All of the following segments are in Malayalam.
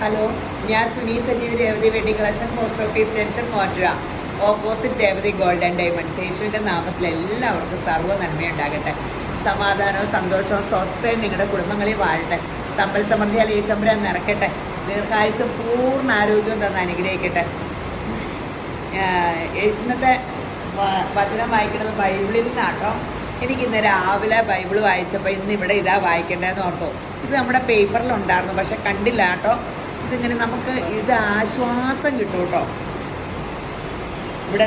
ഹലോ, ഞാൻ Suni Sajeev Revathi wedding collection, post office junction, മോറ്റുക, opposite Revathi gold and diamonds. യേശുവിൻ്റെ നാമത്തിൽ എല്ലാവർക്കും സർവ്വ നന്മയുണ്ടാകട്ടെ. സമാധാനവും സന്തോഷവും സ്വസ്ഥയും നിങ്ങളുടെ കുടുംബങ്ങളിൽ വാഴട്ടെ. സമ്പൽ സമൃദ്ധിയാൽ ഈശ്വരൻ നിറയ്ക്കട്ടെ. ദീർഘായുസും പൂർണ്ണ ആരോഗ്യവും തന്ന് അനുഗ്രഹിക്കട്ടെ. ഇന്നത്തെ വചനം വായിക്കുന്നത് ബൈബിളിൽ നിന്നാട്ടോ. എനിക്കിന്ന് രാവിലെ ബൈബിൾ വായിച്ചപ്പോൾ ഇന്നിവിടെ ഇതാ വായിക്കേണ്ടതെന്ന് ഓർത്തു. ഇത് നമ്മുടെ പേപ്പറിലുണ്ടായിരുന്നു, പക്ഷെ കണ്ടില്ല കേട്ടോ. ഇതിങ്ങനെ നമുക്ക് ഇത് ആശ്വാസം കിട്ടും കേട്ടോ. ഇവിടെ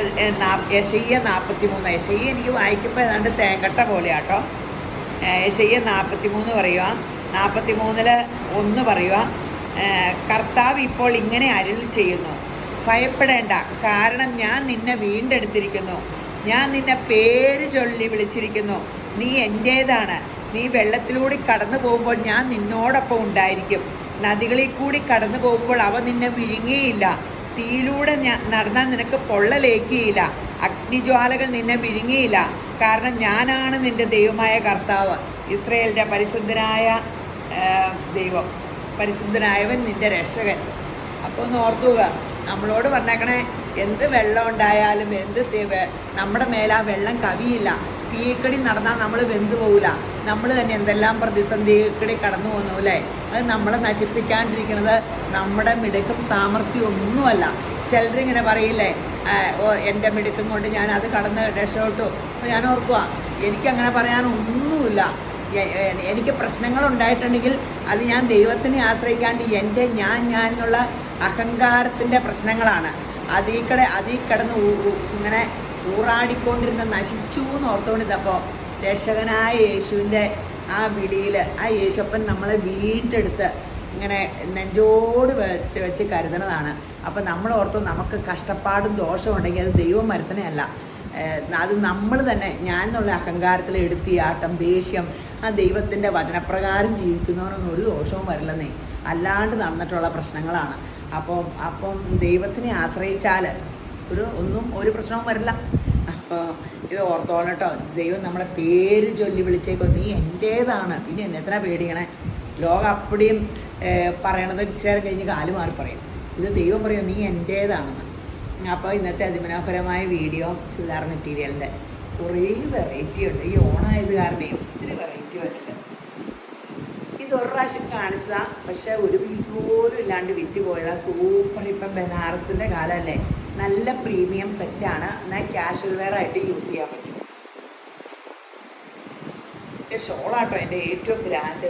യെശയ്യാ 43. യെശയ്യാ എനിക്ക് വായിക്കുമ്പോൾ ഏതാണ്ട് തേങ്കട്ട പോലെയാട്ടോ. യെശയ്യാ 43 പറയുക. 43:1 പറയുക. കർത്താവ് ഇപ്പോൾ ഇങ്ങനെ അരുളി ചെയ്യുന്നു, ഭയപ്പെടേണ്ട, കാരണം ഞാൻ നിന്നെ വീണ്ടെടുത്തിരിക്കുന്നു. ഞാൻ നിന്നെ പേര് ചൊല്ലി വിളിച്ചിരിക്കുന്നു. നീ എൻ്റേതാണ്. നീ വെള്ളത്തിലൂടെ കടന്നു പോകുമ്പോൾ ഞാൻ നിന്നോടൊപ്പം ഉണ്ടായിരിക്കും. നദികളിൽ കൂടി കടന്നു പോകുമ്പോൾ അവ നിന്നെ വിഴുങ്ങിയില്ല. തീയിലൂടെ നടന്നാൽ നിനക്ക് പൊള്ളലേക്കിയില്ല. അഗ്നിജ്വാലകൾ നിന്നെ വിഴുങ്ങിയില്ല. കാരണം ഞാനാണ് നിൻ്റെ ദൈവമായ കർത്താവ്, ഇസ്രായേലിൻ്റെ പരിശുദ്ധനായ ദൈവം, പരിശുദ്ധനായവൻ നിൻ്റെ രക്ഷകൻ. അപ്പോൾ ഒന്ന് ഓർത്തുക, നമ്മളോട് പറഞ്ഞേക്കണേ, എന്ത് വെള്ളം ഉണ്ടായാലും നമ്മുടെ മേലെ ആ വെള്ളം കവിയില്ല. തീക്കടി നടന്നാൽ നമ്മൾ വെന്തു പോകില്ല. നമ്മൾ തന്നെ എന്തെല്ലാം പ്രതിസന്ധിക്കടി കടന്നു പോകുന്നു അല്ലേ. അത് നമ്മളെ നശിപ്പിക്കാണ്ടിരിക്കുന്നത് നമ്മുടെ മിടുക്കും സാമർഥ്യം ഒന്നുമല്ല. ചിലരിങ്ങനെ പറയില്ലേ, എൻ്റെ മിടുക്കും കൊണ്ട് ഞാൻ അത് കടന്ന് രക്ഷപ്പെട്ടു. അപ്പോൾ ഞാൻ ഓർക്കുക, എനിക്കങ്ങനെ പറയാനൊന്നുമില്ല. എനിക്ക് പ്രശ്നങ്ങളുണ്ടായിട്ടുണ്ടെങ്കിൽ അത് ഞാൻ ദൈവത്തിനെ ആശ്രയിക്കാണ്ട് ഞാൻ എന്നുള്ള അഹങ്കാരത്തിൻ്റെ പ്രശ്നങ്ങളാണ്. അതിൽ കിടന്ന് ഇങ്ങനെ ഊറാടിക്കൊണ്ടിരുന്ന നശിച്ചു എന്ന് ഓർത്തുകൊണ്ടിരുന്നപ്പോൾ രക്ഷകനായ യേശുവിൻ്റെ ആ വിളിയിൽ ആ യേശുപ്പൻ നമ്മളെ വീണ്ടെടുത്ത് ഇങ്ങനെ നെഞ്ചോട് വെച്ച് കരുതണതാണ്. അപ്പം നമ്മൾ ഓർത്തു, നമുക്ക് കഷ്ടപ്പാടും ദോഷവും ഉണ്ടെങ്കിൽ അത് ദൈവം വരുത്തണയല്ല, അത് നമ്മൾ തന്നെ ഞാൻ എന്നുള്ള അഹങ്കാരത്തിൽ എടുത്തിയാട്ടം, ദേഷ്യം, ആ ദൈവത്തിൻ്റെ വചനപ്രകാരം ജീവിക്കുന്നവനൊന്നും ഒരു ദോഷവും വരില്ലെന്നേ, അല്ലാണ്ട് നടന്നിട്ടുള്ള പ്രശ്നങ്ങളാണ്. അപ്പം ദൈവത്തിനെ ആശ്രയിച്ചാൽ ഒരു പ്രശ്നവും വരില്ല. അപ്പോൾ ഇത് ഓർത്തോളം കേട്ടോ. ദൈവം നമ്മളെ പേര് ചൊല്ലി വിളിച്ചേക്കോ, നീ എൻ്റേതാണ്. പിന്നെ എന്നെത്ര പേടിക്കണേ. ലോകം അപ്പടിയും പറയണത് ഇച്ചിരി കഴിഞ്ഞ് കാല് മാറി പറയും. ഇത് ദൈവം പറയും, നീ എൻ്റേതാണെന്ന്. അപ്പോൾ ഇന്നത്തെ അതിമനോഹരമായ വീഡിയോ ചുരിദാർ മെറ്റീരിയലിൻ്റെ കുറേ വെറൈറ്റി ഉണ്ട്. ഈ ഓണായത് കാരണം ഒത്തിരി വെറൈറ്റി വരുന്നുണ്ട്. ഇതൊരു പ്രാവശ്യം കാണിച്ചതാണ്, പക്ഷേ ഒരു പീസ് പോലും ഇല്ലാണ്ട് വിറ്റ് പോയതാണ്. സൂപ്പർ. ഇപ്പം ബനാറസിൻ്റെ കാലമല്ലേ, നല്ല പ്രീമിയം സെറ്റാണ്. എന്നാൽ ക്യാഷ്വൽ വെയർ ആയിട്ട് യൂസ് ചെയ്യാൻ പറ്റും. എൻ്റെ ഷോളാട്ടോ എൻ്റെ ഏറ്റവും ഗ്രാൻഡ്.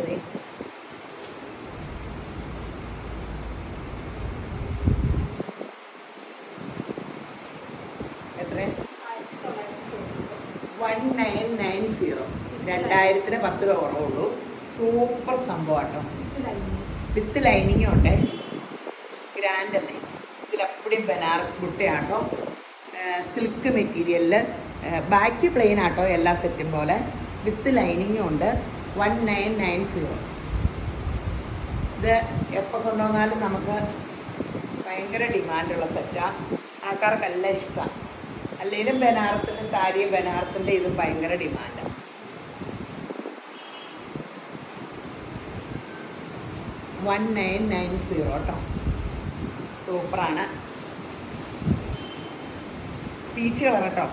എത്ര? 1990. 2010 രൂപ കുറവുള്ളൂ. സൂപ്പർ സംഭവം കേട്ടോ. വിത്ത് ലൈനിങ്ങും ഉണ്ട്. ഗ്രാൻഡ് അല്ലേ. ഇതിലെപ്പോഴും ബനാറസ് ബുട്ടയാട്ടോ. സിൽക്ക് മെറ്റീരിയലിൽ ബാക്കി പ്ലെയിൻ ആട്ടോ, എല്ലാ സെറ്റും പോലെ. വിത്ത് ലൈനിങ്ങും ഉണ്ട്. 1990. ഇത് എപ്പോൾ കൊണ്ടുവന്നാലും നമുക്ക് ഭയങ്കര ഡിമാൻഡുള്ള സെറ്റാണ്. ആൾക്കാർക്കെല്ലാം ഇഷ്ടമാണ്. അല്ലെങ്കിലും ബനാറസിൻ്റെ സാരിയും ബനാറസിൻ്റെ ഇതും ഭയങ്കര ഡിമാൻഡാണ്. 1990 കേട്ടോ. സൂപ്പറാണ്. പീച്ച് കളർ കേട്ടോ.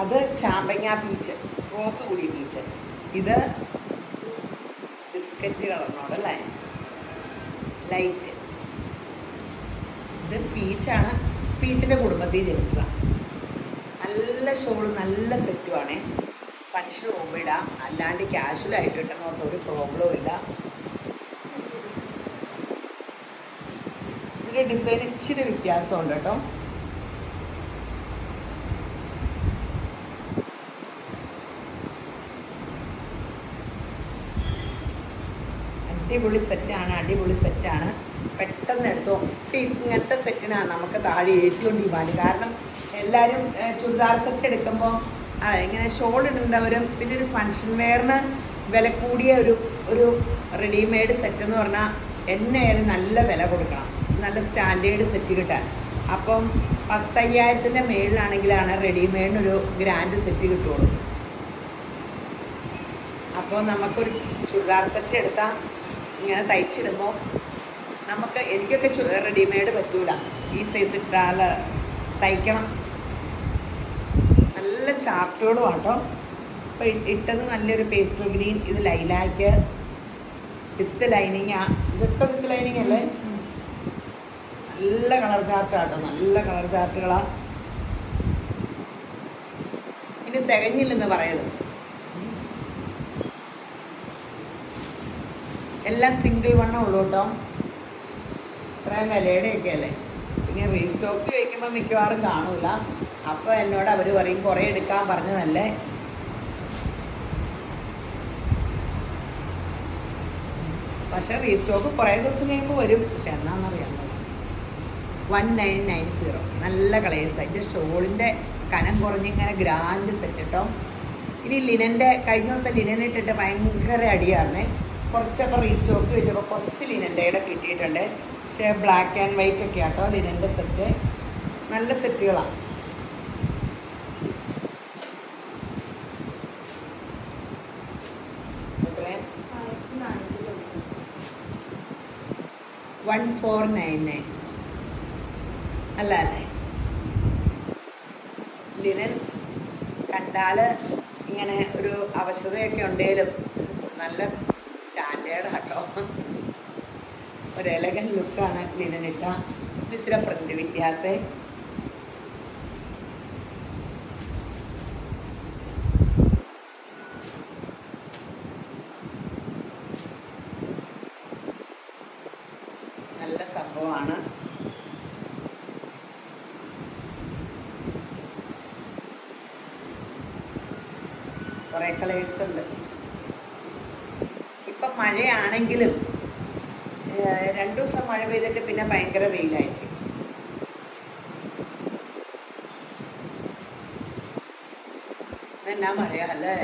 അത് ചാമ്പങ്ങ പീച്ച്, റോസ് കൂടി പീച്ച്. ഇത് ബിസ്ക്കറ്റ് കളറിനോടല്ലേ, ലൈറ്റ്. ഇത് പീച്ചാണ്. പീച്ചിൻ്റെ കുടുംബത്തിൽ ജനിച്ചതാണ്. നല്ല ഷോളും നല്ല സെറ്റുമാണേ. ഫങ്ഷൻ പോകുമ്പോൾ ഇടാം, അല്ലാണ്ട് ക്യാഷ്വലായിട്ട് ഇട്ടെന്ന് ഒരു പ്രോബ്ലവും ഇല്ല. ഇതിൻ്റെ ഡിസൈൻ ഇച്ചിരി വ്യത്യാസമുണ്ട് കേട്ടോ. അടിപൊളി സെറ്റാണ്. പെട്ടെന്ന് എടുത്തോ. ഇങ്ങനത്തെ സെറ്റിനാണ് നമുക്ക് താഴെ ഏറ്റവും ഡിമാൻഡ്. കാരണം എല്ലാവരും ചുരിദാർ സെറ്റ് എടുക്കുമ്പോൾ ഇങ്ങനെ ഷോൾ ഇടേണ്ടവരും, പിന്നെ ഒരു ഫങ്ഷൻ വെയറിന് വില കൂടിയ ഒരു റെഡിമെയ്ഡ് സെറ്റ് എന്ന് പറഞ്ഞാൽ എന്നായാലും നല്ല വില കൊടുക്കണം, നല്ല സ്റ്റാൻഡേർഡ് സെറ്റ് കിട്ടാൻ. അപ്പം അപ്പോൾ നമുക്കൊരു ചുരിദാർ സെറ്റ് എടുത്താൽ ഇങ്ങനെ തയ്ച്ചിടുമ്പോൾ എനിക്കൊക്കെ റെഡിമെയ്ഡ് പറ്റൂല, ഈ സൈസ് ഇട്ടാൽ തയ്ക്കണം. നല്ല ചാർട്ടുകളും ആട്ടോ. അപ്പോൾ ഇട്ടത് നല്ലൊരു പേസ്റ്റൽ ഗ്രീൻ, ഇത് ലൈലാക്ക്, വിത്ത് ലൈനിങ്ങാ, ഇതൊക്കെ വിത്ത് ലൈനിങ് അല്ലേ. നല്ല കളർ ചാർട്ടാട്ടോ, നല്ല കളർ ചാർട്ടുകളാണ്. ഇനി തികഞ്ഞില്ലെന്ന് പറയരുത്. എല്ലാം സിംഗിൾ വണ്ണം ഉള്ളൂ കേട്ടോ. ഇത്രയും വിലയുടെയൊക്കെ അല്ലേ. പിന്നെ റീസ്റ്റോക്ക് ചോദിക്കുമ്പോൾ മിക്കവാറും കാണൂല. അപ്പോൾ എന്നോട് അവർ പറയും കുറേ എടുക്കാൻ പറഞ്ഞതല്ലേ. പക്ഷേ റീസ്റ്റോക്ക് കുറേ ദിവസം കഴിയുമ്പോൾ വരും. പക്ഷെ എന്നാണെന്നറിയാമോ, 1990. നല്ല കളേഴ്സ്. അതിൻ്റെ ഷോളിൻ്റെ കനം കുറഞ്ഞിങ്ങനെ ഗ്രാൻഡ് സെറ്റ് കേട്ടോ. ഇനി ലിനൻ്റെ കഴിഞ്ഞ ദിവസം ലിനൻ ഇട്ടിട്ട് ഭയങ്കര അടിയായിരുന്നേ. കുറച്ചപ്പോൾ റീസ്റ്റോക്ക് വെച്ചപ്പോൾ കുറച്ച് ലിനൻ്റെ ഇവിടെ കിട്ടിയിട്ടുണ്ട്. പക്ഷേ ബ്ലാക്ക് ആൻഡ് വൈറ്റ് ഒക്കെ ആട്ടോ ലിനൻ്റെ സെറ്റ്. നല്ല സെറ്റുകളാണ്. എത്രയും 1499 അല്ല അല്ലേ. ലിനൻ കണ്ടാൽ ഇങ്ങനെ ഒരു അവശതയൊക്കെ ഉണ്ടെങ്കിലും നല്ല സ്റ്റാൻഡേർഡ് ആട്ടോ. ഒരു എലഗൻ ലുക്കാണ് ലിനൻ ഇട്ട. ഇച്ചിരി പ്രിന്റ് വ്യത്യാസേ. നല്ല സംഭവമാണ്. കുറേ കളേഴ്സ് ഉണ്ട്. ഇപ്പം മഴയാണെങ്കിലും 2 ദിവസം മഴ പെയ്തിട്ട് പിന്നെ ഭയങ്കര വെയിലായിരിക്കും. എന്നാ മഴയാ അല്ലേ.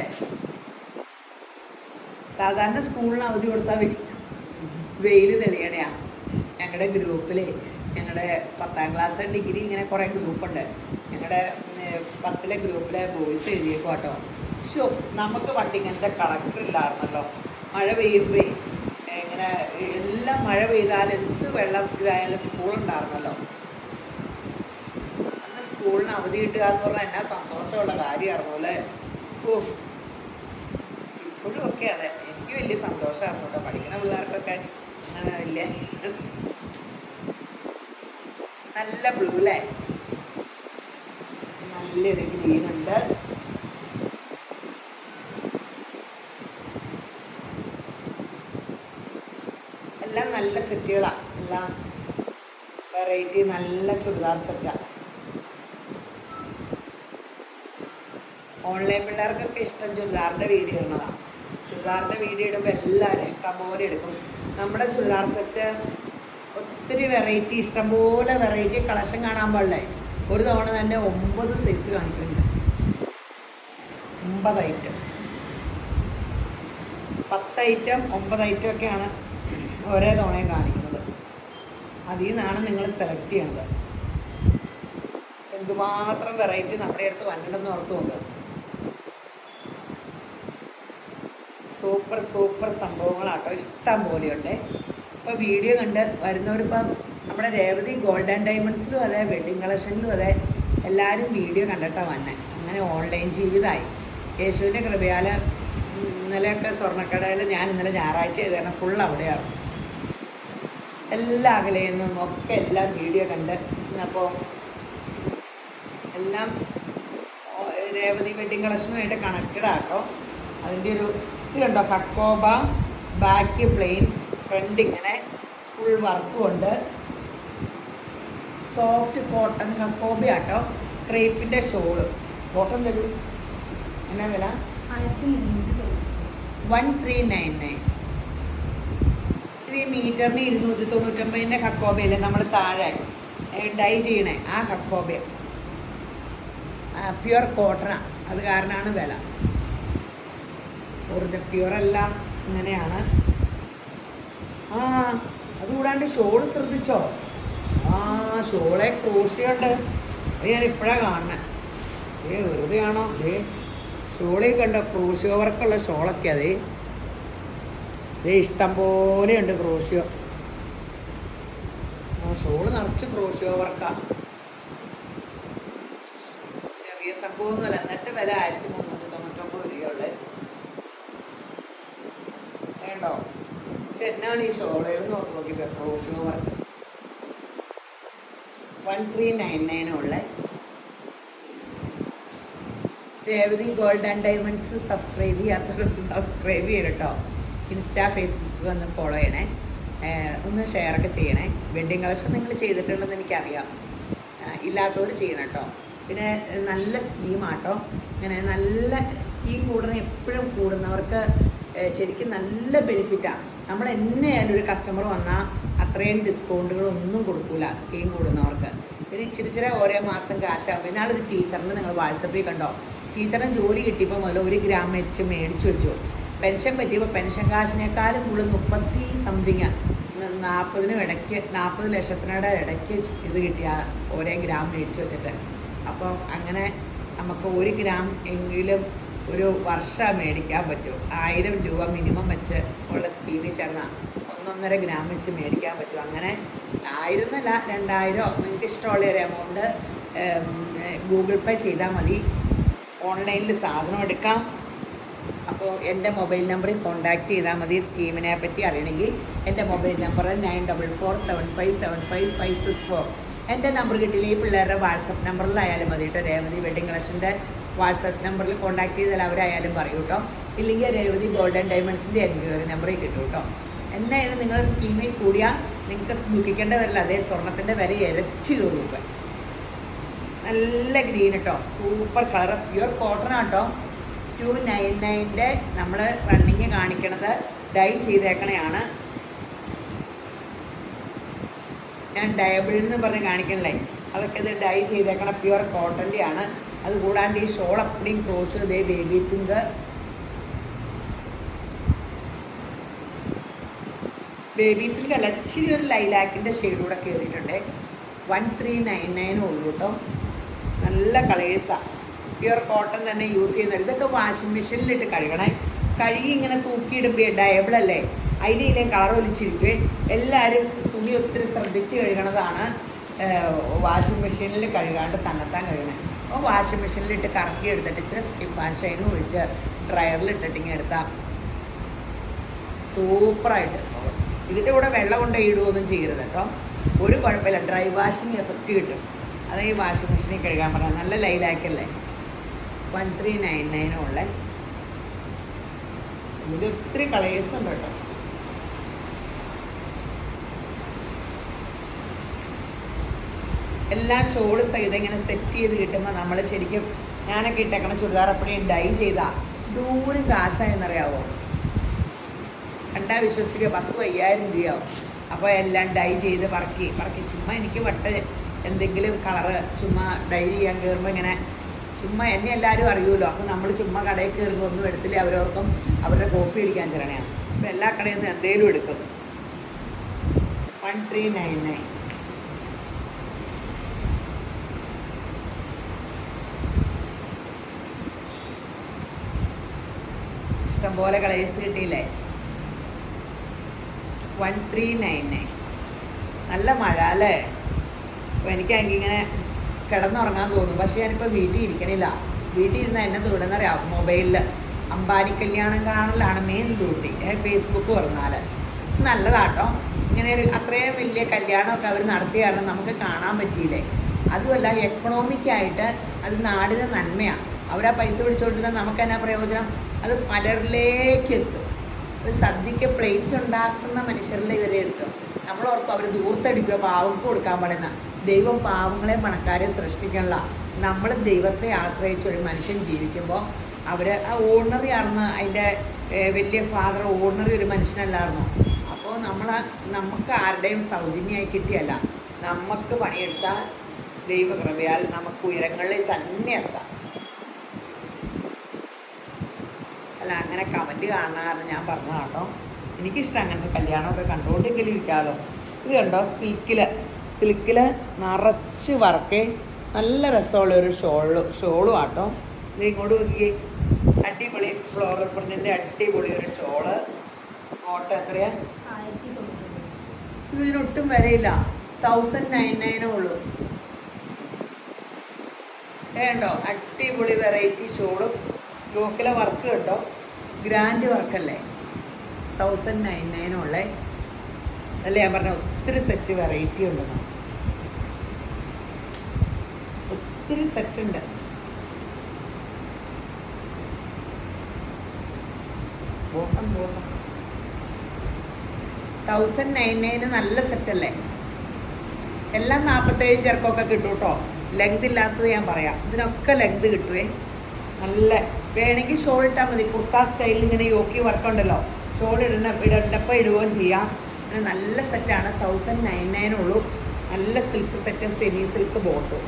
സാധാരണ സ്കൂളിന് അവധി കൊടുത്താൽ വെയിൽ തെളിയണയാ. ഞങ്ങളുടെ ഗ്രൂപ്പിൽ ഞങ്ങളുടെ 10ാം ക്ലാസ് ഡിഗ്രി ഇങ്ങനെ കുറേ ഗ്രൂപ്പുണ്ട്. ഞങ്ങളുടെ 10ലെ ഗ്രൂപ്പിലെ ബോയ്സ് എഴുതിയേക്കും കേട്ടോ. ഷോ നമുക്ക് പണ്ട് ഇങ്ങനത്തെ കളക്ടർ ഇല്ലായിരുന്നല്ലോ. മഴ പെയ്യുമ്പോൾ ഇങ്ങനെ എല്ലാം മഴ പെയ്താൽ എന്ത് വെള്ളം ഇതായാലും സ്കൂളുണ്ടായിരുന്നല്ലോ. അന്ന് സ്കൂളിന് അവധി കിട്ടുക എന്ന് പറഞ്ഞാൽ എന്നാ സന്തോഷമുള്ള കാര്യമായിരുന്നു അല്ലേ. ഓ ഇപ്പോഴും ഒക്കെ അതെ. എനിക്ക് വലിയ സന്തോഷമായിരുന്നു കേട്ടോ. പഠിക്കുന്ന പിള്ളേർക്കൊക്കെ അങ്ങനെ വലിയ നല്ല ബ്ലൂ അല്ലേ. നല്ലൊരു ഗ്രീനുണ്ട്. എല്ലാം നല്ല സെറ്റുകളാണ്. എല്ലാം വെറൈറ്റി നല്ല ചുരിദാർ സെറ്റാണ്. ഓൺലൈൻ പിള്ളേർക്കൊക്കെ ഇഷ്ടം ചുരിദാറിൻ്റെ വീഡിയോ ഇടുന്നതാണ്. ചുരിദാറിൻ്റെ വീഡിയോ ഇടുമ്പോൾ എല്ലാവരും ഇഷ്ടംപോലെ എടുക്കും. നമ്മുടെ ചുരിദാർ സെറ്റ് ഒത്തിരി വെറൈറ്റി, ഇഷ്ടംപോലെ വെറൈറ്റി കളക്ഷൻ കാണാൻ പാടില്ലേ. ഒരു തവണ തന്നെ 9 സൈസ് കാണിക്കുന്നുണ്ട്. 9 ഐറ്റം, 10 ഐറ്റം, 9 ഐറ്റം ഒക്കെയാണ് ഒരേ തവണയും കാണിക്കുന്നത്. അതിൽ നിന്നാണ് നിങ്ങൾ സെലക്ട് ചെയ്യണത്. എന്തുമാത്രം വെറൈറ്റി നമ്മുടെ അടുത്ത് വന്നിട്ടെന്ന് ഓർത്ത് നോക്കുക. സൂപ്പർ സൂപ്പർ സംഭവങ്ങളാട്ടോ, ഇഷ്ടം പോലെയുണ്ട്. ഇപ്പോൾ വീഡിയോ കണ്ട് വരുന്നവരിപ്പം നമ്മുടെ രേവതി ഗോൾഡ് ആൻഡ് ഡയമണ്ട്സിലും അതെ, വെഡ്ഡിങ് കളക്ഷനിലും അതെ, എല്ലാവരും വീഡിയോ കണ്ടിട്ടാണ് വന്നെ. അങ്ങനെ ഓൺലൈൻ ജീവിതമായി. യേശുവിൻ്റെ കൃപയാൽ ഇന്നലെയൊക്കെ സ്വർണ്ണക്കടയിൽ ഞാൻ ഇന്നലെ ഞായറാഴ്ച ചെയ്ത് തരണം ഫുൾ അവിടെയാണ്. എല്ലാ അകലയിൽ നിന്നും ഒക്കെ എല്ലാം വീഡിയോ കണ്ട്. അപ്പോൾ എല്ലാം രേവതി വെഡ്ഡിങ് കളക്ഷനുമായിട്ട് കണക്റ്റഡ് ആട്ടോ. അതിൻ്റെ ഒരു ഇത് കണ്ടോ, ഹക്കോബ ബാക്ക് പ്ലെയിൻ, ഫ്രണ്ട് ഇങ്ങനെ ഫുൾ വർക്കും ഉണ്ട്. സോഫ്റ്റ് കോട്ടൺ ഹക്കോബ ആട്ടോ. ക്രേപ്പിൻ്റെ ഷോള്. കോട്ടൺ തരൂ. എന്നാ വില? 1399. ഇത് ഈ മീറ്ററിന് 299 ഹക്കോബയല്ലേ നമ്മൾ താഴെ ഡൈ ചെയ്യണേ, ആ ഹക്കോബ പ്യുവർ കോട്ടണാണ്. അത് കാരണമാണ് വില. ഒറിജിനൽ പ്യുവറെല്ലാം ഇങ്ങനെയാണ്. അതുകൂടാണ്ട് ഷോള് ശ്രദ്ധിച്ചോ? ഷോളെ ക്രോഷിയുണ്ട്. അത് ഞാൻ ഇപ്പോഴാണ് കാണുന്നത്. വെറുതെ ആണോ? ഷോളിൽ കണ്ടോ ക്രോഷ്യോ വർക്കുള്ള ഷോളൊക്കെ. അത് ഇത് ഇഷ്ടം പോലെയുണ്ട് ക്രോഷ്യോ. ഷോള് നിറച്ച് ക്രോഷ്യോ വർക്കാണ്. ചെറിയ സംഭവമൊന്നുമല്ല. എന്നിട്ട് വില 1399 രൂപയുള്ളത് വേണ്ടോ. ഇത് എന്നാണ് ഈ ഷോളുകൾ നോക്കി നോക്കിയപ്പോൾ ക്രോഷ്യോ വർക്ക് 1399 ഉള്ള. Revathi gold and diamonds subscribe ചെയ്യാത്തവരൊന്ന് സബ്സ്ക്രൈബ് ചെയ്യണം കേട്ടോ. ഇൻസ്റ്റാ ഫേസ്ബുക്ക് ഒന്ന് ഫോളോ ചെയ്യണേ. ഒന്ന് ഷെയറൊക്കെ ചെയ്യണേ. വെഡ്ഡിങ് കളക്ഷൻ നിങ്ങൾ ചെയ്തിട്ടുണ്ടെന്ന് എനിക്കറിയാം. ഇല്ലാത്തവർ ചെയ്യണം കേട്ടോ. പിന്നെ നല്ല സ്കീമാട്ടോ. ഇങ്ങനെ നല്ല സ്കീം കൂടണ എപ്പോഴും കൂടുന്നവർക്ക് ശരിക്കും നല്ല ബെനിഫിറ്റാണ്. നമ്മൾ എന്നെയായാലും ഒരു കസ്റ്റമർ വന്നാൽ അത്രയും ഡിസ്കൗണ്ടുകളൊന്നും കൊടുക്കില്ല സ്കീം കൂടുന്നവർക്ക്. പിന്നെ ഇച്ചിരി ഓരോ മാസം കാശാകും. പിന്നെ ആളൊരു ടീച്ചറിന് നിങ്ങൾ വാട്സപ്പിൽ കണ്ടോ, ടീച്ചറിന് ജോലി കിട്ടിയപ്പോൾ മുതൽ 1 ഗ്രാം വെച്ച് മേടിച്ചു വെച്ചു. പെൻഷൻ പറ്റിയപ്പോൾ പെൻഷൻ കാശിനേക്കാളും കൂടുതൽ 30 സംതിങ് 40 ലക്ഷത്തിനോടെ ഇടയ്ക്ക് ഇത് കിട്ടിയ ഓരോ ഗ്രാം മേടിച്ചു വെച്ചിട്ട്. അപ്പോൾ അങ്ങനെ നമുക്ക് 1 ഗ്രാം എങ്കിലും ഒരു വർഷം മേടിക്കാൻ പറ്റും. 1000 രൂപ മിനിമം വെച്ച് ഉള്ള സ്കീമിൽ ചേർന്നാൽ 1.5 ഗ്രാം വെച്ച് മേടിക്കാൻ പറ്റും. അങ്ങനെ 1000 എന്നല്ല 2000 നിങ്ങൾക്ക് ഇഷ്ടമുള്ള ഒരു എമൗണ്ട് ഗൂഗിൾ പേ ചെയ്താൽ മതി. ഓൺലൈനിൽ സാധനം എടുക്കാം. അപ്പോൾ എൻ്റെ മൊബൈൽ നമ്പറിൽ കോൺടാക്റ്റ് ചെയ്താൽ മതി. സ്കീമിനെ പറ്റി അറിയണമെങ്കിൽ എൻ്റെ മൊബൈൽ നമ്പർ 9447575564. എൻ്റെ നമ്പർ കിട്ടില്ല, ഈ പിള്ളേരുടെ വാട്സപ്പ് നമ്പറിലായാലും മതി കേട്ടോ. രേവതി വെഡ്ഡിങ് കളക്ഷൻ്റെ വാട്സപ്പ് നമ്പറിൽ കോൺടാക്ട് ചെയ്താൽ അവരായാലും പറയൂ കേട്ടോ. ഇല്ലെങ്കിൽ രേവതി ഗോൾഡ് ആൻഡ് ഡയമണ്ട്സിൻ്റെ എൻക്വയറി നമ്പറിൽ കിട്ടും കേട്ടോ. എന്നായാലും നിങ്ങളുടെ സ്കീമിൽ കൂടിയാൽ നിങ്ങൾക്ക് ദുഃഖിക്കേണ്ട വരില്ല. അതേ സ്വർണത്തിൻ്റെ വില ഇരച്ച് രൂപ. നല്ല ഗ്രീൻ കേട്ടോ, സൂപ്പർ കളർ, പ്യുവർ കോട്ടൺ ആട്ടോ. 299 നമ്മൾ റണ്ണിങ് കാണിക്കണത് ഡൈ ചെയ്തേക്കണയാണ്. ഞാൻ ഡയബിളിൽ നിന്ന് പറഞ്ഞ് കാണിക്കണല്ലേ, അതൊക്കെ ഇത് ഡൈ ചെയ്തേക്കണ പ്യുവർ കോട്ടൻ്റെ ആണ്. അത് കൂടാണ്ട് ഈ ഷോൾ അപ്പടിയും ക്രോഷ് ഇതേ ബേബി പിങ്ക്, അല്ല ഇച്ചിരി ഒരു ലൈലാക്കിൻ്റെ ഷെയ്ഡൂടെ കയറിയിട്ടുണ്ട്. 1399 ഉള്ളൂ കേട്ടോ. നല്ല കളേഴ്സാണ്, പ്യുവർ കോട്ടൺ തന്നെ യൂസ് ചെയ്യുന്നത്. ഇതൊക്കെ വാഷിംഗ് മെഷീനിലിട്ട് കഴുകണേ. കഴുകി ഇങ്ങനെ തൂക്കിയിടുമ്പോൾ ഡയബിളല്ലേ, അതിലെ കളർ ഒലിച്ചിരിക്കുക. എല്ലാവരും തുണി ഒത്തിരി ശ്രദ്ധിച്ച് കഴുകണതാണ്. വാഷിംഗ് മെഷീനിൽ കഴുകാണ്ട് തന്നെത്താൻ കഴുകണേ. അപ്പോൾ വാഷിംഗ് മെഷീനിലിട്ട് കറക്കി എടുത്തിട്ട് ഇച്ചിരി സ്കിപ്പ് ആൻഡ് ഷൈനും ഒഴിച്ച് ഡ്രയറിലിട്ടിട്ടിങ്ങനെ എടുത്താൽ സൂപ്പറായിട്ട്. ഇതിൻ്റെ കൂടെ വെള്ളം കൊണ്ട് ഇടുകയൊന്നും ചെയ്യരുത് കേട്ടോ. ഒരു കുഴപ്പമില്ല, ഡ്രൈ വാഷിങ് എഫക്റ്റ് കിട്ടും. അത് ഈ വാഷിംഗ് മെഷീനിൽ കഴുകാൻ പറയാം. നല്ല ലൈലാക്കല്ലേ. 1399 ഉള്ള. ഇതിൽ ഒത്തിരി കളേഴ്സ് ഉണ്ട് കേട്ടോ. എല്ലാം ഷോള് സഹിതം ഇങ്ങനെ സെറ്റ് ചെയ്ത് കിട്ടുമ്പോൾ നമ്മൾ ശരിക്കും, ഞാനൊക്കെ ഇട്ടേക്കണ ചുരിദാർ അപ്പടിയും ഡൈ ചെയ്താൽ ദൂരം കാശായെന്നറിയാവോ. കണ്ടാ വിശ്വസിക്കുക, 10,000 രൂപയാവും. അപ്പോൾ എല്ലാം ഡൈ ചെയ്ത് പറക്കി ചുമ്മാ എനിക്ക് എന്തെങ്കിലും കളറ് ചുമ്മാ ഡൈ ചെയ്യാൻ കയറുമ്പോൾ ഇങ്ങനെ ചുമ്മാ എന്നെ എല്ലാവരും അറിയുമല്ലോ. അപ്പോൾ നമ്മൾ ചുമ്മാ കടയിൽ കയറുമ്പോൾ ഒന്നും എടുത്തില്ല, അവരോർക്കും അവരുടെ കോപ്പി അടിക്കാൻ ചെല്ലണയാണ്. അപ്പോൾ എല്ലാ കടയിൽ നിന്ന് എന്തെങ്കിലും എടുക്കും. 1399. ഇഷ്ടംപോലെ കളേഴ്സ് കിട്ടിയില്ലേ. 1399. നല്ല മഴ അല്ലേ. അപ്പോൾ എനിക്കാണെങ്കിൽ ഇങ്ങനെ കിടന്നുറങ്ങാൻ തോന്നും. പക്ഷേ ഞാനിപ്പോൾ വീട്ടിൽ ഇരിക്കണില്ല. വീട്ടിൽ ഇരുന്നാൽ എന്നെ തോന്നുന്നറിയാം, മൊബൈലിൽ അംബാനി കല്യാണം കാണലാണ് മെയിൻ ഡ്യൂട്ടി. ഫേസ്ബുക്ക് തുറന്നാൽ നല്ലതാട്ടോ. ഇങ്ങനെ ഒരു അത്രയും വലിയ കല്യാണമൊക്കെ അവർ നടത്തിയ കാരണം നമുക്ക് കാണാൻ പറ്റിയില്ലേ. അതുമല്ല എക്കണോമിക്കായിട്ട് അത് നാടിന് നന്മയാണ്. അവരാ പൈസ പിടിച്ചുകൊണ്ടിരുന്നാൽ നമുക്ക് എന്നാ പ്രയോജനം. അത് പലരിലേക്ക് എത്തും. ഒരു സദ്യക്ക് പ്ലേറ്റ് ഉണ്ടാക്കുന്ന മനുഷ്യരിലെ ഇവരെ എത്തും. നമ്മളോർക്കും അവർ ദൂർത്തടിക്കുക, പാവങ്ങൾക്ക് കൊടുക്കാൻ പാടുന്ന. ദൈവം പാവങ്ങളെ പണക്കാരെ സൃഷ്ടിക്കണില്ല. നമ്മൾ ദൈവത്തെ ആശ്രയിച്ച് ഒരു മനുഷ്യൻ ജീവിക്കുമ്പോൾ അവർ ആ ഓർഡിനറി ആയിരുന്നു. അതിൻ്റെ വലിയ ഫാദർ ഓർഡിനറി ഒരു മനുഷ്യനല്ലായിരുന്നു. അപ്പോൾ നമുക്ക് ആരുടെയും സൗജന്യമായി കിട്ടിയല്ല. നമുക്ക് പണിയെടുത്താൽ ദൈവകൃപയാൽ നമുക്ക് ഉയരങ്ങളിൽ തന്നെ എത്താം. അല്ല, അങ്ങനെ കമൻറ്റ് കാണാറുണ്ട്, ഞാൻ പറഞ്ഞതാണ് കേട്ടോ. എനിക്കിഷ്ടം അങ്ങനത്തെ കല്യാണമൊക്കെ കണ്ടുകൊണ്ടെങ്കിലും ഇരിക്കാമല്ലോ. ഇത് കണ്ടോ, സിൽക്കിൽ നിറച്ച് വർക്ക്, നല്ല രസമുള്ളൊരു ഷോളും ആട്ടോ. ഇത് ഇങ്ങോട്ട് നോക്കി, അടിപൊളി ഫ്ലോറൽ പ്രിൻറ്റിൻ്റെ അടിപൊളി ഒരു ഷോള്, കോട്ടൺ ബോട്ടം എത്രയാ? ഇതിനൊട്ടും വിലയില്ല, 1099 ഉള്ളൂ. കേട്ടോ, അടിപൊളി വെറൈറ്റി ഷോളും യോക്കിലെ വർക്ക് കേട്ടോ, ഗ്രാൻഡ് വർക്കല്ലേ, 1099 ഉള്ളേ. അല്ലേ ഞാൻ പറഞ്ഞ ഒത്തിരി സെറ്റ് വെറൈറ്റി ഉണ്ടെന്ന്, ഒത്തിരി സെറ്റ് ഉണ്ട്. ബോട്ടം 1099 നല്ല സെറ്റല്ലേ. എല്ലാം 47 ചെറുക്കമൊക്കെ കിട്ടും കേട്ടോ. ലെങ്ത് ഇല്ലാത്തത് ഞാൻ പറയാം, ഇതിനൊക്കെ ലെങ്ത് കിട്ടുവേ. നല്ല വേണമെങ്കിൽ ഷോൾ ഇട്ടാൽ മതി. കുർത്ത സ്റ്റൈലിൽ ഇങ്ങനെ യോക്കി വർക്കുണ്ടല്ലോ, ഷോൾ ഇടണ്ടപ്പോൾ ഇടുകയും ചെയ്യാം. അങ്ങനെ നല്ല സെറ്റാണ്, 1099 ഉള്ളൂ. നല്ല സിൽക്ക് സെറ്റ്, സെമി സിൽക്ക് ബോട്ടും.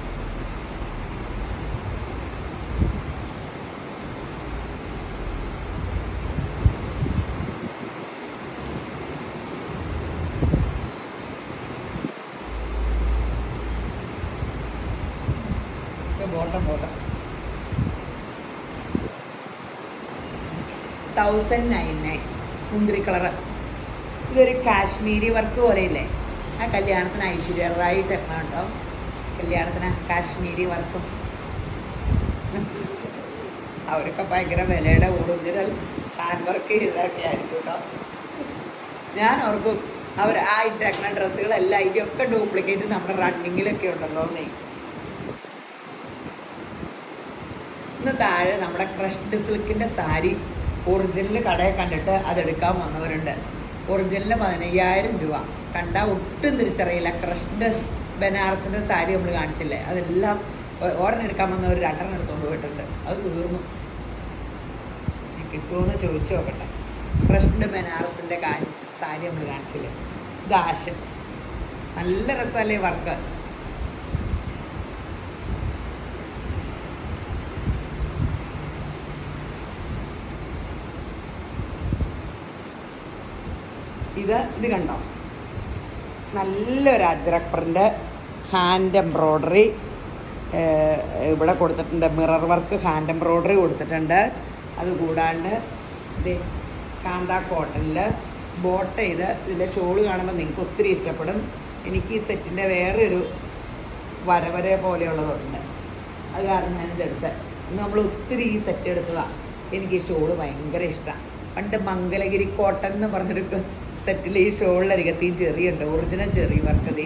ബോട്ടം 1099 മുന്തിരി കളറ്. ഇതൊരു കാശ്മീരി വർക്ക് പോലെയില്ലേ, ആ കല്യാണത്തിന് ഐശ്വര്യ റായി കേട്ടോ, കല്യാണത്തിന് കാശ്മീരി വർക്കും. അവരൊക്കെ ഭയങ്കര വിലയുടെ ഒറിജിനൽ ഹാൻഡ് വർക്ക് ചെയ്തൊക്കെ ആയിരിക്കും കേട്ടോ. ഞാൻ ഓർക്കും അവർ ആ ഇട്ടേക്കുന്ന ഡ്രസ്സുകളെല്ലാം ഇതൊക്കെ ഡ്യൂപ്ലിക്കേറ്റ് നമ്മുടെ റണ്ണിങ്ങിലൊക്കെ ഉണ്ടല്ലോ എന്നേ. ഇന്ന് താഴെ നമ്മുടെ ക്രഷ്ഡ് സിൽക്കിൻ്റെ സാരി ഒറിജിനൽ കടയിൽ കണ്ടിട്ട് അതെടുക്കാൻ വന്നവരുണ്ട്. ഒറിജിനലിന് 15,000 രൂപ. കണ്ടാൽ ഒട്ടും തിരിച്ചറിയില്ല. ക്രഷ്ഡ് ബനാറസിൻ്റെ സാരി നമ്മൾ കാണിച്ചില്ലേ, അതെല്ലാം ഒരെണ്ണം എടുക്കാൻ വന്നവർ 2 എടുത്തുകൊണ്ട് പോയിട്ടുണ്ട്. അത് തീർന്നു. കിട്ടുമോയെന്ന് ചോദിച്ചു നോക്കട്ടെ. ക്രഷ്ഡ് ബനാറസിൻ്റെ സാരി നമ്മൾ കാണിച്ചില്ലേ, ഇത് ആശം. നല്ല രസമല്ലേ വർക്ക്. ഇത് കണ്ടോ, നല്ലൊരു അജ്രക് പ്രിൻ്റ് ഹാൻഡ് എംബ്രോയ്ഡറി ഇവിടെ കൊടുത്തിട്ടുണ്ട്. മിറർ വർക്ക് ഹാൻഡ് എംബ്രോയ്ഡറി കൊടുത്തിട്ടുണ്ട്. അതുകൂടാണ്ട് ഇത് കാന്ത കോട്ടണിൽ ബോട്ട് ചെയ്ത് ഇതിൻ്റെ ഷോള് കാണുമ്പോൾ നിങ്ങൾക്ക് ഒത്തിരി ഇഷ്ടപ്പെടും. എനിക്ക് ഈ സെറ്റിൻ്റെ വേറൊരു വരവരെ പോലെയുള്ളതുണ്ട്, അത് കാരണം ഞാനിതെടുത്ത്. ഇന്ന് നമ്മൾ ഒത്തിരി ഈ സെറ്റ് എടുത്തതാണ്. എനിക്ക് ഈ ഷോള് ഭയങ്കര ഇഷ്ടമാണ്. പണ്ട് മംഗലഗിരി കോട്ടൺ എന്ന് പറഞ്ഞൊരു സെറ്റിൽ ഈ ഷോളിലരികത്ത് ഈ ചെറിയുണ്ട്, ഒറിജിനൽ ചെറി വർക്കതി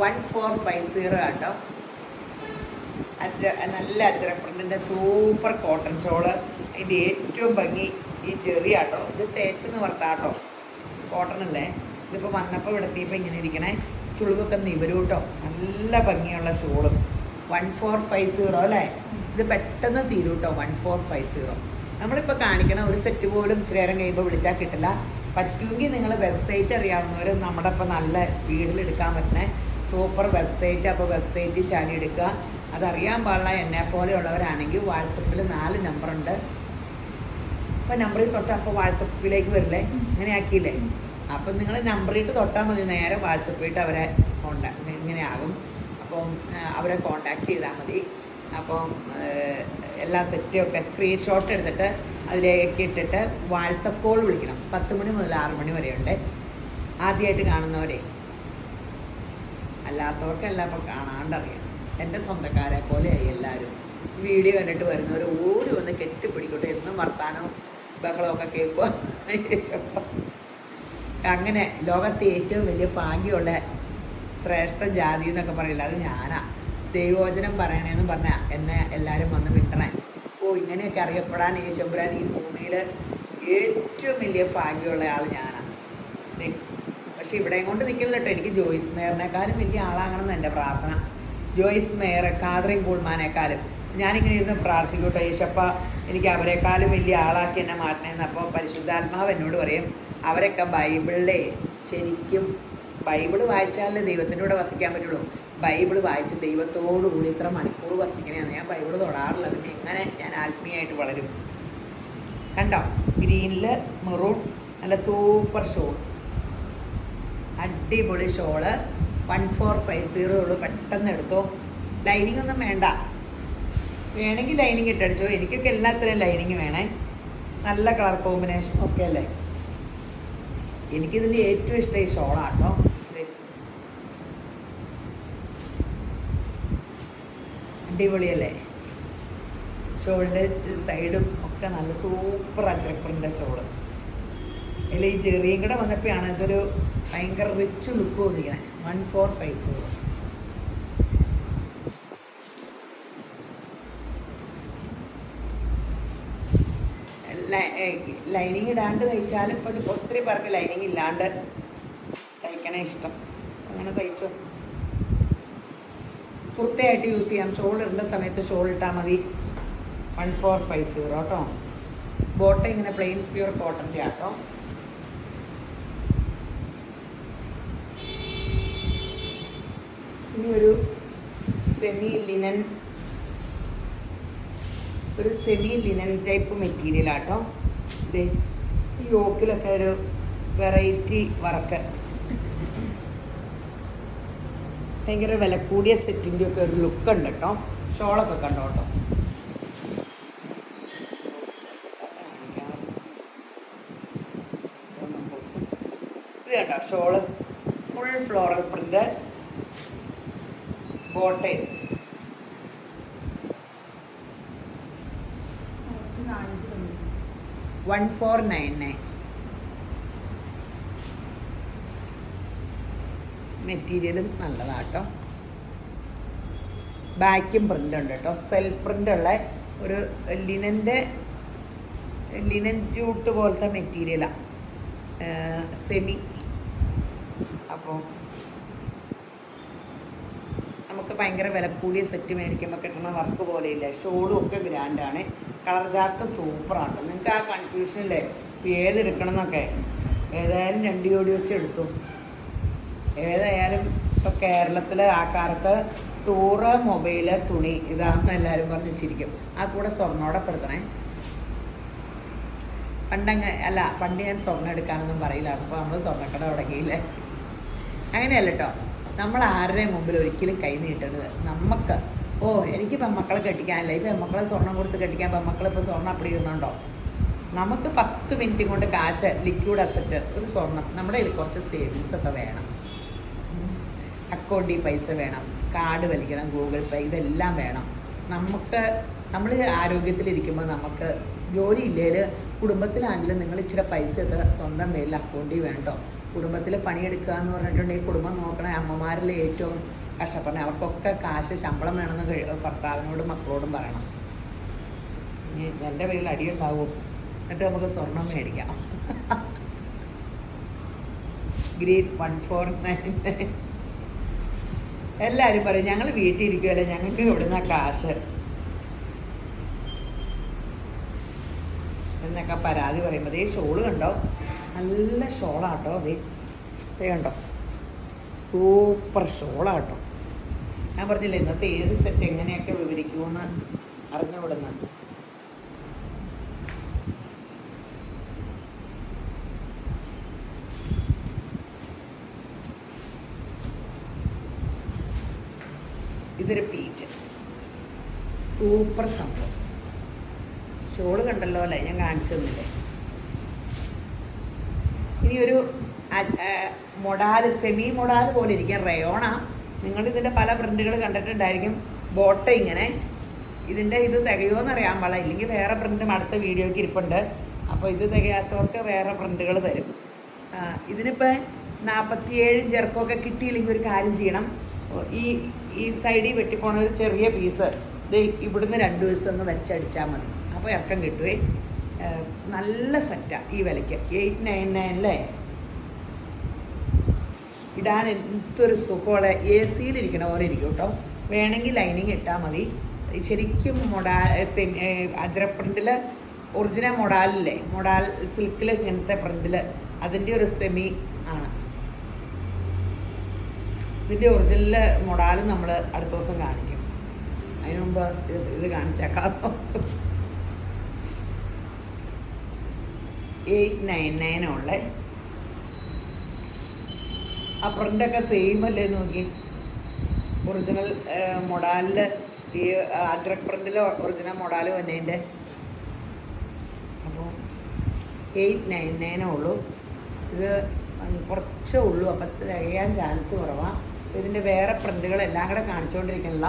1450 കേട്ടോ. നല്ല അജ്രക് പ്രിന്റിൻ്റെ സൂപ്പർ കോട്ടൺ ഷോള്. അതിൻ്റെ ഏറ്റവും ഭംഗി ഈ ചെറിയാട്ടോ. ഇത് തേച്ചെന്ന് വർത്താട്ടോ, കോട്ടൺ അല്ലേ. ഇതിപ്പോൾ വന്നപ്പോൾ ഇവിടെ എത്തിയപ്പോൾ ഇങ്ങനെ ഇരിക്കണേ, ചുളുകൊക്കെ നിവരും കേട്ടോ. നല്ല ഭംഗിയുള്ള ഷോളും 1450 അല്ലേ. ഇത് പെട്ടെന്ന് തീരും കേട്ടോ, 1450. നമ്മളിപ്പോൾ കാണിക്കണ ഒരു സെറ്റ് പോലും ഇച്ചിരി നേരം കഴിയുമ്പോൾ വിളിച്ചാൽ കിട്ടില്ല. പറ്റുമെങ്കിൽ നിങ്ങൾ വെബ്സൈറ്റ് അറിയാവുന്നവർ നമ്മുടെ ഇപ്പോൾ നല്ല സ്പീഡിൽ എടുക്കാൻ പറ്റുന്ന സൂപ്പർ വെബ്സൈറ്റ്. അപ്പോൾ വെബ്സൈറ്റിൽ ചാടി എടുക്കുക. അതറിയാൻ പാടില്ല എന്നെ പോലെയുള്ളവരാണെങ്കിൽ വാട്സപ്പിൽ 4 നമ്പറുണ്ട്. അപ്പോൾ നമ്പറിൽ തൊട്ട് അപ്പോൾ വാട്സപ്പിലേക്ക് വരില്ലേ, ഇങ്ങനെ ആക്കിയില്ലേ. അപ്പം നിങ്ങൾ നമ്പറിട്ട് തൊട്ടാൽ മതി, നേരെ വാട്സപ്പിട്ട് അവരെ ഇങ്ങനെ ആകും. അപ്പം അവരെ കോണ്ടാക്ട് ചെയ്താൽ മതി. അപ്പം എല്ലാ സെറ്റുമൊക്കെ സ്ക്രീൻഷോട്ട് എടുത്തിട്ട് അതിലേക്ക് ഇട്ടിട്ട് വാട്സപ്പ് കോൾ വിളിക്കണം. 10 മണി മുതൽ 6 മണി വരെയുണ്ട്. ആദ്യമായിട്ട് കാണുന്നവരെ, അല്ലാത്തവർക്കെല്ലാം ഇപ്പോൾ കാണാണ്ടറിയാം. എൻ്റെ സ്വന്തക്കാരെ പോലെയായി എല്ലാവരും. വീഡിയോ കണ്ടിട്ട് വരുന്നവർ ഓടി വന്ന് കെട്ടിപ്പിടിക്കട്ടെ, എന്നും വർത്താനവും ബഹളമൊക്കെ കേൾക്കുക. അങ്ങനെ ലോകത്തെ ഏറ്റവും വലിയ ഭാഗ്യമുള്ള ശ്രേഷ്ഠ ജാതി എന്നൊക്കെ പറയില്ല, അത് ഞാനാ. ദൈവവചനം പറയണേന്ന് പറഞ്ഞാൽ എന്നെ എല്ലാവരും വന്ന് വിട്ടണേ. ഇങ്ങനെയൊക്കെ അറിയപ്പെടാൻ യേശുമ്പുരാൻ ഈ ഭൂമിയിൽ ഏറ്റവും വലിയ ഭാഗ്യമുള്ള ആൾ ഞാനാണ്. പക്ഷെ ഇവിടെയും കൊണ്ട് നിൽക്കില്ല കേട്ടോ. എനിക്ക് ജോയ്സ് മേയറിനേക്കാളും വലിയ ആളാകണമെന്ന് എൻ്റെ പ്രാർത്ഥന. ജോയ്സ് മേയർ, കാതറിൻ കൂൾമാനേക്കാളും ഞാനിങ്ങനെ ഇരുന്ന് പ്രാർത്ഥിക്കും കേട്ടോ. യേശപ്പ എനിക്ക് അവരെക്കാളും വലിയ ആളാക്കി എന്നെ മാറ്റണേന്ന്. അപ്പോൾ പരിശുദ്ധാത്മാവ് എന്നോട് പറയും, അവരൊക്കെ ബൈബിളിലെ ശരിക്കും ബൈബിള് വായിച്ചാലേ ദൈവത്തിൻ്റെ കൂടെ വസിക്കാൻ പറ്റുള്ളൂ. ബൈബിള് വായിച്ച് ദൈവത്തോടുകൂടി ഇത്ര മണിക്കൂർ വസിക്കണേന്ന്. ഞാൻ ബൈബിള് തൊടാറില്ല, പിന്നെ എങ്ങനെ ഞാൻ ആത്മീയമായിട്ട് വളരും. കണ്ടോ, ഗ്രീനിൽ മെറൂൺ, നല്ല സൂപ്പർ ഷോൾ, അടിപൊളി ഷോള്. 1450 ഉള്ളൂ. പെട്ടെന്ന് എടുത്തോ. ലൈനിങ് ഒന്നും വേണ്ട, വേണമെങ്കിൽ ലൈനിങ് ഇട്ടടിച്ചോ. എനിക്കൊക്കെ എല്ലാത്തിനും ലൈനിങ് വേണേ. നല്ല കളർ കോമ്പിനേഷൻ ഒക്കെ അല്ലേ. എനിക്കിതിൻ്റെ ഏറ്റവും ഇഷ്ടം ഈ ഷോളാട്ടോ. അടിപൊളിയല്ലേ. ഷോളിൻ്റെ സൈഡും ഒക്കെ നല്ല സൂപ്പർ അജ്രക്കിൻ്റെ ഷോള്. അതിൽ ഈ ചെറിയും കൂടെ വന്നപ്പോഴാണ് ഇതൊരു ഭയങ്കര റിച്ച് ലുക്ക് തോന്നിക്കണേ. 1450. ലൈനിങ് ഇടാണ്ട് തയ്ച്ചാലും ഇപ്പോൾ ഒത്തിരി പേർക്ക് ലൈനിങ് ഇല്ലാണ്ട് തയ്ക്കണേ ഇഷ്ടം. അങ്ങനെ തയ്ച്ചോ. കുർത്തയായിട്ട് യൂസ് ചെയ്യാം. ഷോൾ ഇടേണ്ട സമയത്ത് ഷോൾ ഇട്ടാൽ മതി. 1450 കേട്ടോ. ബോട്ടം ഇങ്ങനെ പ്ലെയിൻ പ്യൂർ കോട്ടൻ്റെ ആട്ടോ. ഇനി ഒരു സെമി ലിനൻ ടൈപ്പ് മെറ്റീരിയൽ ആട്ടോ. ഇതേ ഈ യോക്കിലൊക്കെ ഒരു വെറൈറ്റി വർക്ക്, ഭയങ്കര വില കൂടിയ സെറ്റിൻ്റെ ഒക്കെ ഒരു ലുക്ക് ഉണ്ട് കേട്ടോ. ഷോളൊക്കെ കണ്ടോ കേട്ടോ. ഇത് കേട്ടോ ഷോള് ഫുൾ ഫ്ലോറൽ പ്രിന്റ് ബോട്ടേ. $1499. മെറ്റീരിയലും നല്ലതാട്ടോ. ബാക്കും പ്രിൻ്റ് ഉണ്ട് കേട്ടോ. സെൽഫ് പ്രിൻ്റുള്ള ഒരു ലിനൻ ജൂട്ട് പോലത്തെ മെറ്റീരിയലാണ്, സെമി. അപ്പോൾ നമുക്ക് ഭയങ്കര വില കൂടിയ സെറ്റ് മേടിക്കുമ്പോൾ കിട്ടുന്ന വർക്ക് പോലെയില്ല. ഷോളും ഒക്കെ ഗ്രാൻഡാണ്. കളർ ചാർട്ട് സൂപ്പറാണ്. നിങ്ങൾക്ക് ആ കൺഫ്യൂഷനില്ലേ ഏതെടുക്കണം എന്നൊക്കെ. ഏതായാലും 2 ജോഡി വെച്ച് എടുത്തു. ഏതായാലും ഇപ്പോൾ കേരളത്തിലെ ആൾക്കാർക്ക് ടൂറ്, മൊബൈല്, തുണി ഇതാണെന്ന് എല്ലാവരും പറഞ്ഞ് ചിരിക്കും. ആ കൂടെ സ്വർണ്ണോടെ പെടുത്തണേ. പണ്ട് ഞാൻ സ്വർണ്ണം എടുക്കാനൊന്നും പറയില്ലായിരുന്നു. അപ്പോൾ നമ്മൾ സ്വർണ്ണക്കട തുടങ്ങിയില്ലേ. അങ്ങനെയല്ല കേട്ടോ. നമ്മൾ ആരുടെയും മുമ്പിൽ ഒരിക്കലും കൈ നീട്ടരുത്. നമുക്ക് എനിക്ക് പെമ്മക്കളെ കെട്ടിക്കാനല്ല. ഈ പെമ്മക്കളെ സ്വർണ്ണം കൊടുത്ത് കെട്ടിക്കാൻ പെമ്മക്കളിപ്പോൾ സ്വർണ്ണം അപ്പടി ഇടുന്നുണ്ടോ? നമുക്ക് 10 മിനിറ്റും കൊണ്ട് കാശ്, ലിക്വിഡ് അസറ്റ്, ഒരു സ്വർണ്ണം നമ്മുടെ കയ്യിൽ കുറച്ച് സേവിങ്സ് ഒക്കെ വേണം. അക്കൗണ്ടിൽ പൈസ വേണം, കാർഡ് വലിക്കണം, ഗൂഗിൾ പേ, ഇതെല്ലാം വേണം. നമ്മൾ ആരോഗ്യത്തിലിരിക്കുമ്പോൾ നമുക്ക് ജോലി ഇല്ലെങ്കിൽ കുടുംബത്തിലാണെങ്കിലും നിങ്ങൾ ഇച്ചിരി പൈസയൊക്കെ സ്വന്തം പേരിൽ അക്കൗണ്ടിൽ വേണ്ടോ. കുടുംബത്തിൽ പണിയെടുക്കുക എന്ന് പറഞ്ഞിട്ടുണ്ടെങ്കിൽ കുടുംബം നോക്കണ അമ്മമാരിൽ ഏറ്റവും കഷ്ടപ്പെടണേ. അവർക്കൊക്കെ കാശ് ശമ്പളം വേണമെന്ന് ഭർത്താവിനോടും മക്കളോടും പറയണം. ഇനി എൻ്റെ പേരിൽ അടിയുണ്ടാവും. എന്നിട്ട് നമുക്ക് സ്വർണം മേടിക്കാം. ഗ്രീൻ 1499. എല്ലാവരും പറയും ഞങ്ങൾ വീട്ടിൽ ഇരിക്കുമല്ലേ, ഞങ്ങൾക്ക് ഇവിടുന്ന കാശ് എന്നൊക്കെ പരാതി പറയുമ്പോൾ ഈ ഷോള് കണ്ടോ, നല്ല ഷോളാട്ടോ. അതേ കണ്ടോ, സൂപ്പർ ഷോളാട്ടോ. ഞാൻ പറഞ്ഞില്ലേ ഇന്നത്തെ ഏത് സെറ്റ് എങ്ങനെയൊക്കെ വിവരിക്കുമെന്ന് അറിഞ്ഞുവിടുന്ന. ഇതൊരു പീച്ച്, സൂപ്പർ സംഭവം. ഷോള് കണ്ടല്ലോ അല്ലേ, ഞാൻ കാണിച്ചു തന്നില്ലേ. ഇനി ഒരു മൊഡാല്, സെമി മൊഡാല് പോലെ ഇരിക്കാം. റയോണ. നിങ്ങളിതിൻ്റെ പല പ്രിൻറ്റുകൾ കണ്ടിട്ടുണ്ടായിരിക്കും. ബോട്ട ഇങ്ങനെ. ഇത് തികയുമോയെന്ന് അറിയാൻ പാടില്ല. ഇല്ലെങ്കിൽ വേറെ പ്രിൻറ്റും അടുത്ത വീഡിയോയ്ക്ക് ഇരിപ്പുണ്ട്. അപ്പോൾ ഇത് തികയാത്തവർക്ക് വേറെ പ്രിൻറ്റുകൾ തരും. ഇതിനിപ്പോൾ 47 ജെർക്കൊക്കെ കിട്ടിയില്ലെങ്കിൽ ഒരു കാര്യം ചെയ്യണം. ഈ സൈഡിൽ വെട്ടിപ്പോണ ഒരു ചെറിയ പീസ് ഇവിടുന്ന് 2 ദിവസത്തൊന്ന് വെച്ചടിച്ചാൽ മതി. അപ്പോൾ ഇറക്കം കിട്ടുവേ. നല്ല സെറ്റാണ് ഈ വിലയ്ക്ക്. 899 അല്ലേ. ഇടാൻ എന്തൊരു സുഖമുള്ള AC-യിലിരിക്കണ പോലെ ഇരിക്കും കേട്ടോ. വേണമെങ്കിൽ ലൈനിങ് ഇട്ടാൽ മതി. ശരിക്കും അജ്ര പ്രിൻറ്റിൽ ഒറിജിനൽ മൊഡാലില്ലേ, മൊഡാൽ സിൽക്കിൽ ഇങ്ങനത്തെ പ്രിൻറ്റിൽ അതിൻ്റെ ഒരു സെമി ആണ്. ഇതിൻ്റെ ഒറിജിനൽ മൊഡാലും നമ്മൾ അടുത്ത ദിവസം കാണിക്കും. അതിനു മുമ്പ് ഇത് കാണിച്ചേക്കാം. 899 ഉള്ള ആ പ്രിൻ്റൊക്കെ സെയിം അല്ലേ നോക്കി. ഒറിജിനൽ മൊഡാലിൽ ഈ അജ്രക് പ്രിൻറ്റിൽ ഒറിജിനൽ മൊഡാൽ വന്നതിൻ്റെ. അപ്പോൾ 899 ഉള്ളൂ. ഇത് കുറച്ചേ ഉള്ളൂ, അപ്പം തികയാൻ ചാൻസ് കുറവാണ്. ഇതിൻ്റെ വേറെ പ്രിൻ്റുകളെല്ലാം കൂടെ കാണിച്ചുകൊണ്ടിരിക്കണില്ല.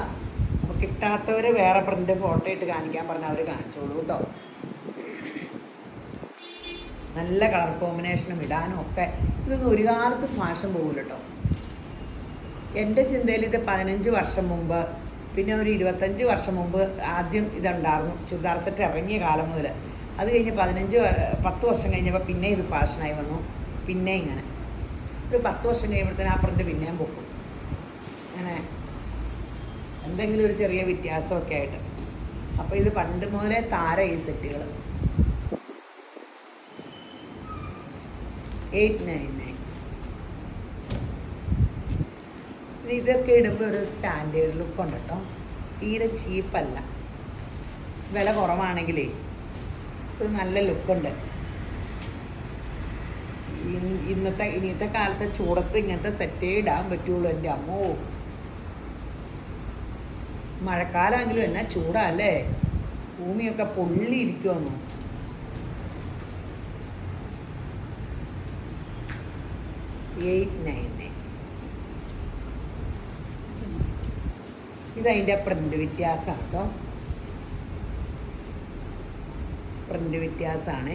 അപ്പോൾ കിട്ടാത്തവർ വേറെ പ്രിൻ്റ് ഫോട്ടോ ഇട്ട് കാണിക്കാൻ പറഞ്ഞാൽ അവർ കാണിച്ചോളൂ കേട്ടോ. നല്ല കളർ കോമ്പിനേഷനും ഇടാനും ഒക്കെ. ഇതൊന്നും ഒരു കാലത്ത് ഫാഷൻ പോകില്ല കേട്ടോ. എൻ്റെ ചിന്തയിൽ ഇത് 15 വർഷം മുമ്പ്, പിന്നെ ഒരു 25 വർഷം മുമ്പ് ആദ്യം ഇതുണ്ടായിരുന്നു, ചുരിദാർ സെറ്റ് ഇറങ്ങിയ കാലം മുതൽ. അത് കഴിഞ്ഞ് 10 വർഷം കഴിഞ്ഞപ്പോൾ പിന്നെ ഇത് ഫാഷനായി വന്നു. പിന്നെ ഇങ്ങനെ ഒരു 10 വർഷം കഴിയുമ്പോഴത്തേന് ആ പ്രിൻ്റ് പിന്നെയും പൊക്കും. അങ്ങനെ എന്തെങ്കിലും ഒരു ചെറിയ വ്യത്യാസമൊക്കെ ആയിട്ട്. അപ്പോൾ ഇത് പണ്ട് മുതലേ താര ഈ സെറ്റുകൾ 899. ഇതൊക്കെ ഇടുമ്പോൾ ഒരു സ്റ്റാൻഡേർഡ് ലുക്ക് ഉണ്ട് കേട്ടോ. തീരെ ചീപ്പല്ല. വില കുറവാണെങ്കിലേ ഒരു നല്ല ലുക്കുണ്ട്. ഇന്നത്തെ കാലത്തെ ചൂടത്ത് ഇങ്ങനത്തെ സെറ്റേ ഇടാൻ പറ്റുള്ളൂ. എൻ്റെ അമ്മോ, മഴക്കാലമെങ്കിലും എന്നാ ചൂടല്ലേ, ഭൂമിയൊക്കെ പൊള്ളിയിരിക്കുമെന്നു. ഇതതിൻ്റെ പ്രിൻ്റ് വ്യത്യാസമാണ് കേട്ടോ. പ്രിൻ്റ് വ്യത്യാസമാണ്.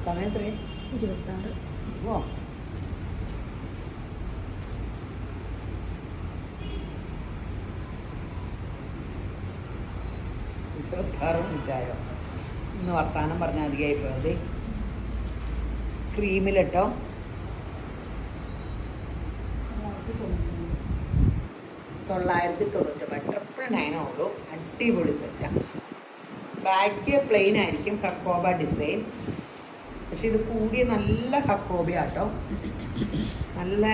സമയം എത്രേ? 26. ഓ, മിനിറ്റായോ? ഇന്ന് വർത്താനം പറഞ്ഞാൽ അധികമായി പോയത്. ക്രീമിലിട്ടോ 990, 999 ഉള്ളൂ. അടിപൊളി സെറ്റാണ്. ബാക്ക് പ്ലെയിൻ ആയിരിക്കും, ഹക്കോബ ഡിസൈൻ. പക്ഷെ ഇത് കൂടിയ നല്ല ഹക്കോബയാട്ടോ, നല്ല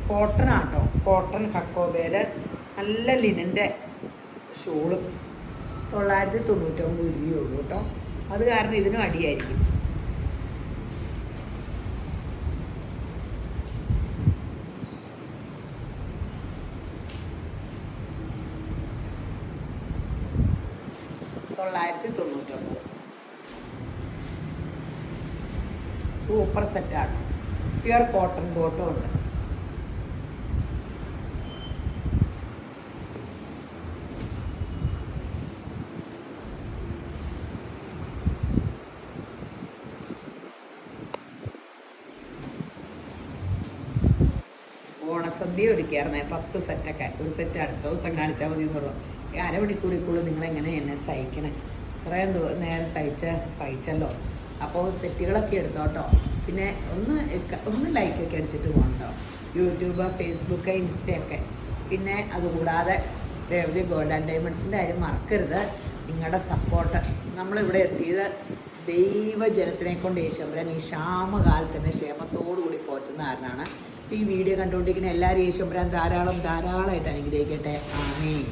കോട്ടൺ ആട്ടോ. കോട്ടൺ ഹക്കോബയിൽ നല്ല ലിനൻ്റെ ഷോള് 999 രൂപയേ ഉള്ളൂ കേട്ടോ. അത് കാരണം ഇതിനും അടിയായിരിക്കും. $999 സൂപ്പർ സെറ്റാണ്. പ്യുർ കോട്ടൺ ബോട്ടും ഉണ്ട്. ഓണസദ്യ ഒരുക്കിയായിരുന്നേ 10 സെറ്റൊക്കെ. ഒരു സെറ്റ് അടുത്ത ദിവസം കാണിച്ചാൽ മതി എന്ന് പറഞ്ഞു. അരമണിക്കൂറിക്കുള്ളൂ നിങ്ങളെങ്ങനെ എന്നെ സഹിക്കണേ? ഇത്രയും നേരം സഹിച്ചല്ലോ. അപ്പോൾ സെറ്റുകളൊക്കെ എടുത്തോട്ടോ. പിന്നെ ഒന്ന് ലൈക്കൊക്കെ അടിച്ചിട്ട് പോകണ്ടോ. YouTube, Facebook, ഇൻസ്റ്റയൊക്കെ. പിന്നെ അതുകൂടാതെ രേവതി ഗോൾഡ് ആൻഡ് ഡയമണ്ട്സിൻ്റെ കാര്യം മറക്കരുത്. നിങ്ങളുടെ സപ്പോർട്ട്. നമ്മളിവിടെ എത്തിയത് ദൈവജനത്തിനെ കൊണ്ട് യേശുമ്പുരാൻ ഈ ക്ഷാമകാലത്ത് തന്നെ ക്ഷേമത്തോടുകൂടി പോറ്റുന്ന കാരണമാണ്. ഈ വീഡിയോ കണ്ടുകൊണ്ടിരിക്കുന്ന എല്ലാവരും യേശുമ്പുരാൻ ധാരാളമായിട്ട് അനുഗ്രഹിക്കട്ടെ. ആമേൻ.